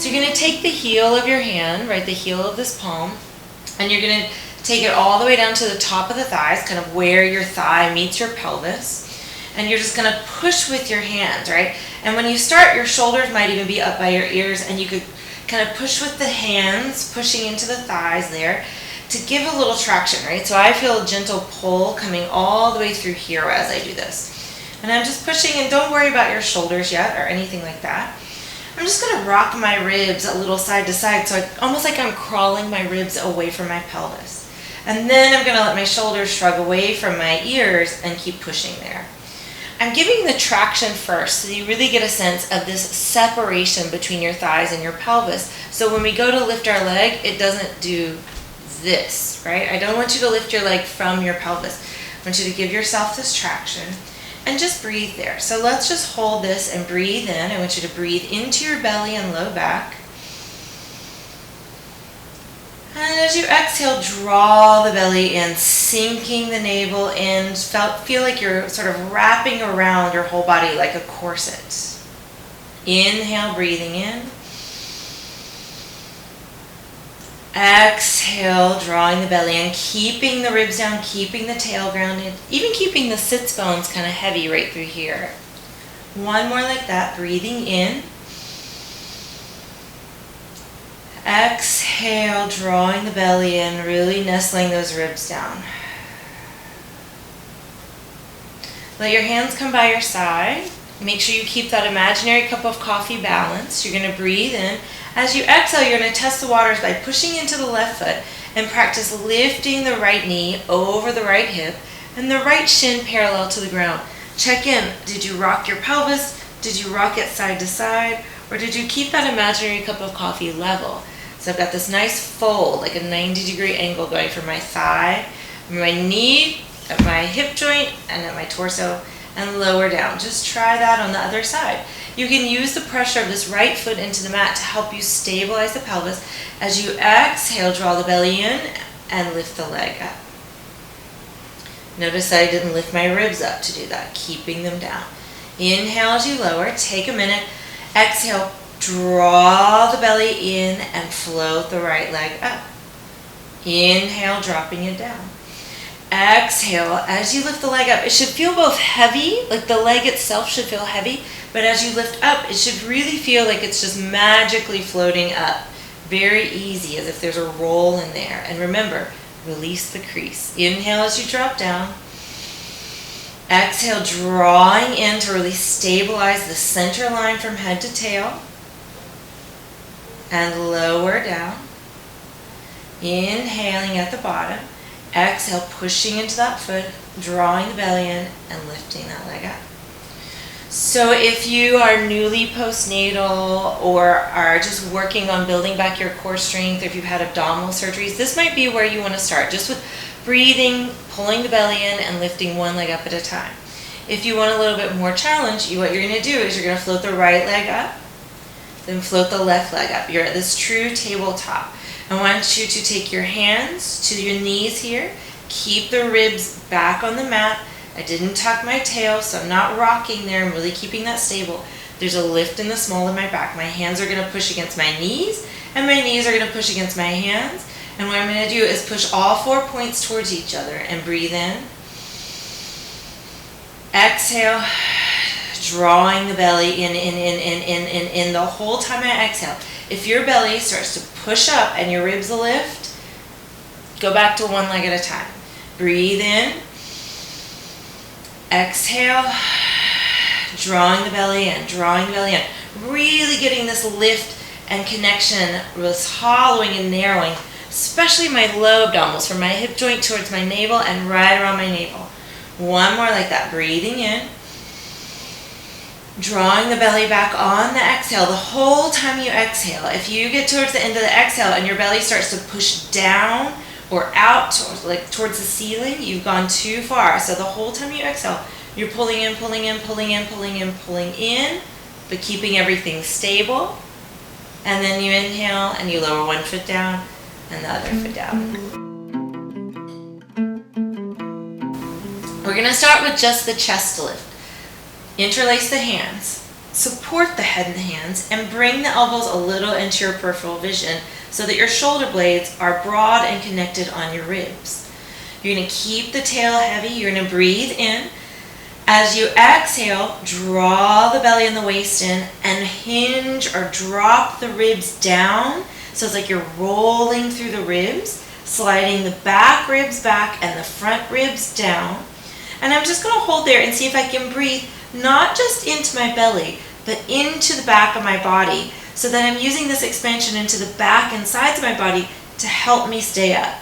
So you're going to take the heel of your hand, right, the heel of this palm, and you're going to take it all the way down to the top of the thighs, kind of where your thigh meets your pelvis. And you're just going to push with your hands, right? And when you start, your shoulders might even be up by your ears, and you could kind of push with the hands, pushing into the thighs there to give a little traction, right? So I feel a gentle pull coming all the way through here as I do this. And I'm just pushing, and don't worry about your shoulders yet or anything like that. I'm just going to rock my ribs a little side to side, so almost like I'm crawling my ribs away from my pelvis. And then I'm going to let my shoulders shrug away from my ears and keep pushing there. I'm giving the traction first so you really get a sense of this separation between your thighs and your pelvis. So when we go to lift our leg, it doesn't do this, right? I don't want you to lift your leg from your pelvis. I want you to give yourself this traction and just breathe there. So let's just hold this and breathe in. I want you to breathe into your belly and low back. And as you exhale, draw the belly in, sinking the navel in. Feel like you're sort of wrapping around your whole body like a corset. Inhale, breathing in. Exhale, drawing the belly in, keeping the ribs down, keeping the tail grounded, even keeping the sits bones kind of heavy right through here. One more like that, breathing in. Exhale, drawing the belly in, really nestling those ribs down. Let your hands come by your side. Make sure you keep that imaginary cup of coffee balanced. You're going to breathe in. As you exhale, you're going to test the waters by pushing into the left foot and practice lifting the right knee over the right hip and the right shin parallel to the ground. Check in. Did you rock your pelvis? Did you rock it side to side? Or did you keep that imaginary cup of coffee level? So I've got this nice fold, like a 90-degree angle going from my thigh, my knee, at my hip joint, and at my torso, and lower down. Just try that on the other side. You can use the pressure of this right foot into the mat to help you stabilize the pelvis. As you exhale, draw the belly in and lift the leg up. Notice I didn't lift my ribs up to do that, keeping them down. Inhale as you lower, take a minute. Exhale, draw the belly in and float the right leg up. Inhale, dropping it down. Exhale, as you lift the leg up, it should feel both heavy, like the leg itself should feel heavy, but as you lift up, it should really feel like it's just magically floating up. Very easy, as if there's a roll in there. And remember, release the crease. Inhale as you drop down. Exhale, drawing in to really stabilize the center line from head to tail. And lower down. Inhaling at the bottom. Exhale, pushing into that foot, drawing the belly in, and lifting that leg up. So if you are newly postnatal or are just working on building back your core strength, or if you've had abdominal surgeries, this might be where you want to start, just with breathing, pulling the belly in, and lifting one leg up at a time. If you want a little bit more challenge, what you're going to do is you're going to float the right leg up, then float the left leg up. You're at this true tabletop. I want you to take your hands to your knees here. Keep the ribs back on the mat. I didn't tuck my tail, so I'm not rocking there. I'm really keeping that stable. There's a lift in the small of my back. My hands are going to push against my knees, and my knees are going to push against my hands. And what I'm going to do is push all 4 points towards each other and breathe in. Exhale, drawing the belly in the whole time I exhale. If your belly starts to push up and your ribs lift, go back to one leg at a time. Breathe in. Exhale, drawing the belly in, drawing the belly in. Really getting this lift and connection, this hollowing and narrowing, especially my low abdominals, from my hip joint towards my navel and right around my navel. One more like that. Breathing in. Drawing the belly back on the exhale the whole time you exhale. If you get towards the end of the exhale and your belly starts to push down or out towards the ceiling, you've gone too far. So the whole time you exhale, you're pulling in, pulling in, pulling in, pulling in, pulling in, but keeping everything stable. And then you inhale and you lower one foot down and the other foot down. We're going to start with just the chest lift. Interlace the hands. support the head and the hands, and bring the elbows a little into your peripheral vision so that your shoulder blades are broad and connected on your ribs. You're going to keep the tail heavy. You're going to breathe in. As you exhale, draw the belly and the waist in and hinge or drop the ribs down. So it's like you're rolling through the ribs, sliding the back ribs back and the front ribs down. And I'm just going to hold there and see if I can breathe not just into my belly, but into the back of my body, so that I'm using this expansion into the back and sides of my body to help me stay up.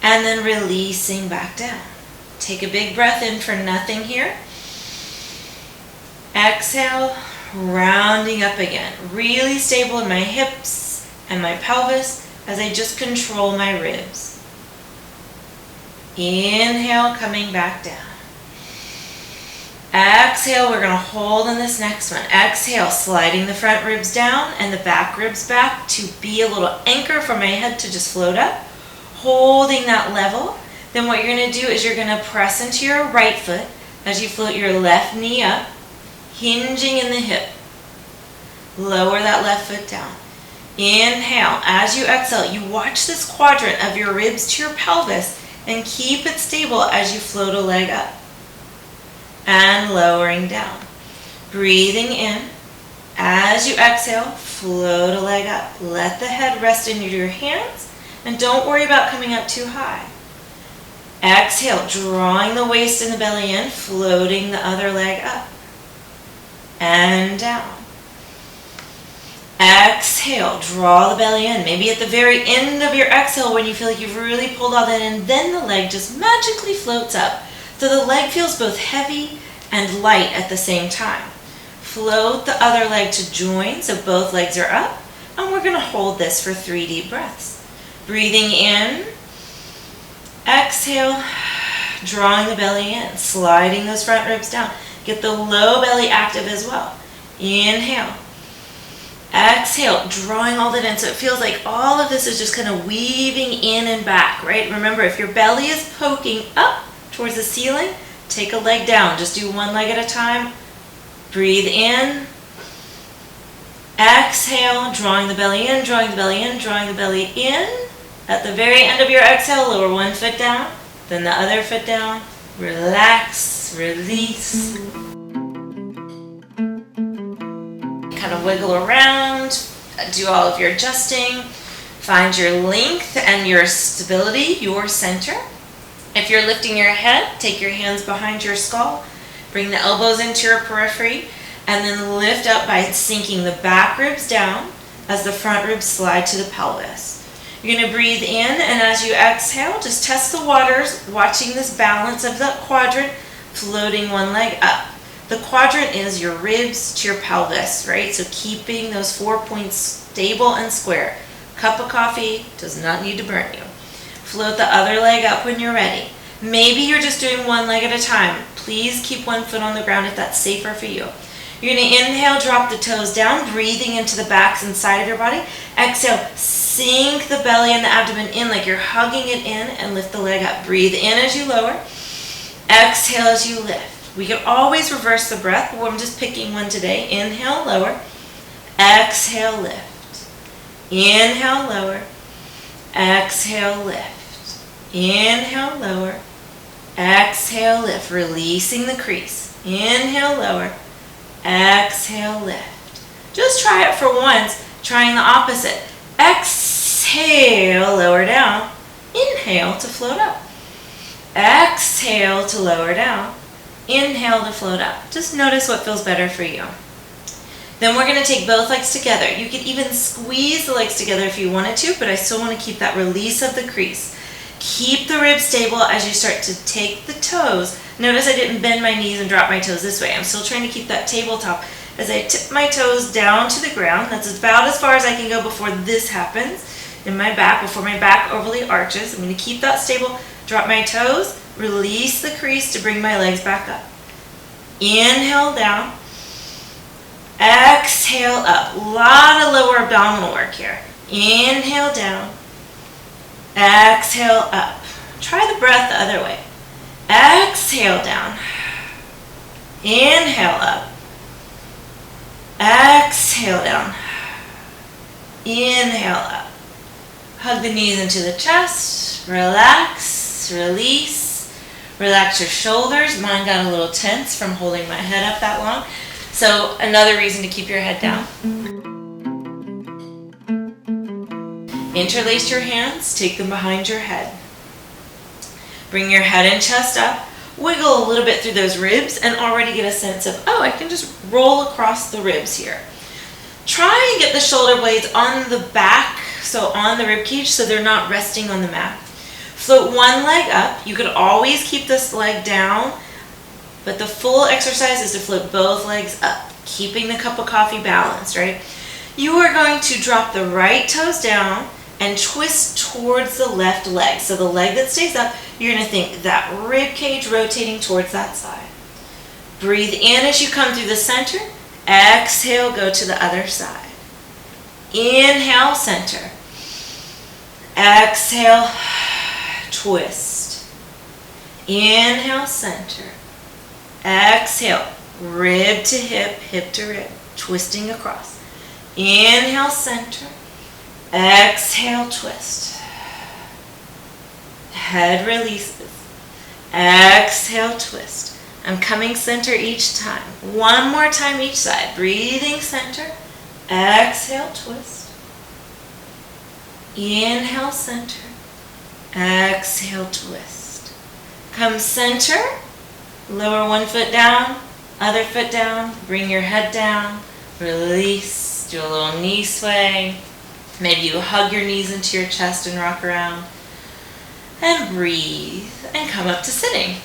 And then releasing back down. Take a big breath in for nothing here. Exhale, rounding up again. Really stable in my hips and my pelvis as I just control my ribs. Inhale, coming back down. Exhale, we're going to hold on this next one. Exhale, sliding the front ribs down and the back ribs back to be a little anchor for my head to just float up. Holding that level. Then what you're going to do is you're going to press into your right foot as you float your left knee up, hinging in the hip. Lower that left foot down. Inhale. As you exhale, you watch this quadrant of your ribs to your pelvis and keep it stable as you float a leg up. And lowering down. Breathing in. As you exhale, float a leg up. Let the head rest into your hands and don't worry about coming up too high. Exhale, drawing the waist and the belly in, floating the other leg up and down. Exhale, draw the belly in. Maybe at the very end of your exhale when you feel like you've really pulled all that in, then the leg just magically floats up. So the leg feels both heavy and light at the same time. Float the other leg to join so both legs are up, and we're going to hold this for 3 deep breaths. Breathing in. Exhale, drawing the belly in, sliding those front ribs down. Get the low belly active as well. Inhale. Exhale, drawing all that in. So it feels like all of this is just kind of weaving in and back, right? Remember, if your belly is poking up towards the ceiling, take a leg down. Just do one leg at a time. Breathe in. Exhale, drawing the belly in, drawing the belly in, drawing the belly in. At the very end of your exhale, lower one foot down, then the other foot down. Relax, release. Kind of wiggle around, do all of your adjusting. Find your length and your stability, your center. If you're lifting your head, take your hands behind your skull. Bring the elbows into your periphery, and then lift up by sinking the back ribs down as the front ribs slide to the pelvis. You're going to breathe in, and as you exhale, just test the waters, watching this balance of that quadrant, floating one leg up. The quadrant is your ribs to your pelvis, right? So keeping those 4 points stable and square. Cup of coffee does not need to burn you. Float the other leg up when you're ready. Maybe you're just doing one leg at a time. Please keep one foot on the ground if that's safer for you. You're going to inhale, drop the toes down, breathing into the backs and side of your body. Exhale, sink the belly and the abdomen in like you're hugging it in and lift the leg up. Breathe in as you lower. Exhale as you lift. We can always reverse the breath, but I'm just picking one today. Inhale, lower. Exhale, lift. Inhale, lower. Exhale, lift. Inhale, lower. Exhale, lift. Releasing the crease. Inhale, lower. Exhale, lift. Just try it for once, trying the opposite. Exhale, lower down. Inhale to float up. Exhale to lower down. Inhale to float up. Just notice what feels better for you. Then we're going to take both legs together. You could even squeeze the legs together if you wanted to, but I still want to keep that release of the crease. Keep the ribs stable as you start to take the toes. Notice I didn't bend my knees and drop my toes this way. I'm still trying to keep that tabletop as I tip my toes down to the ground. That's about as far as I can go before this happens in my back, before my back overly arches. I'm going to keep that stable, drop my toes, release the crease to bring my legs back up. Inhale down. Exhale up. A lot of lower abdominal work here. Inhale down. Exhale up. Try the breath the other way. Exhale down. Inhale up. Exhale down. Inhale up. Hug the knees into the chest. Relax, release. Relax your shoulders. Mine got a little tense from holding my head up that long. So another reason to keep your head down. Interlace your hands, take them behind your head. Bring your head and chest up. Wiggle a little bit through those ribs and already get a sense of, oh, I can just roll across the ribs here. Try and get the shoulder blades on the back, so on the rib cage, so they're not resting on the mat. Float one leg up. You could always keep this leg down, but the full exercise is to float both legs up, keeping the cup of coffee balanced, right? You are going to drop the right toes down and twist towards the left leg. So the leg that stays up, you're going to think that rib cage rotating towards that side. Breathe in as you come through the center. Exhale, go to the other side. Inhale, center. Exhale, twist. Inhale, center. Exhale, rib to hip, hip to rib, twisting across. Inhale, center. Exhale, twist. Head releases. Exhale, twist. I'm coming center each time. One more time each side. Breathing center. Exhale, twist. Inhale, center. Exhale, twist. Come center. Lower one foot down, other foot down. Bring your head down. Release. Do a little knee sway. Maybe you hug your knees into your chest and rock around. And breathe and come up to sitting.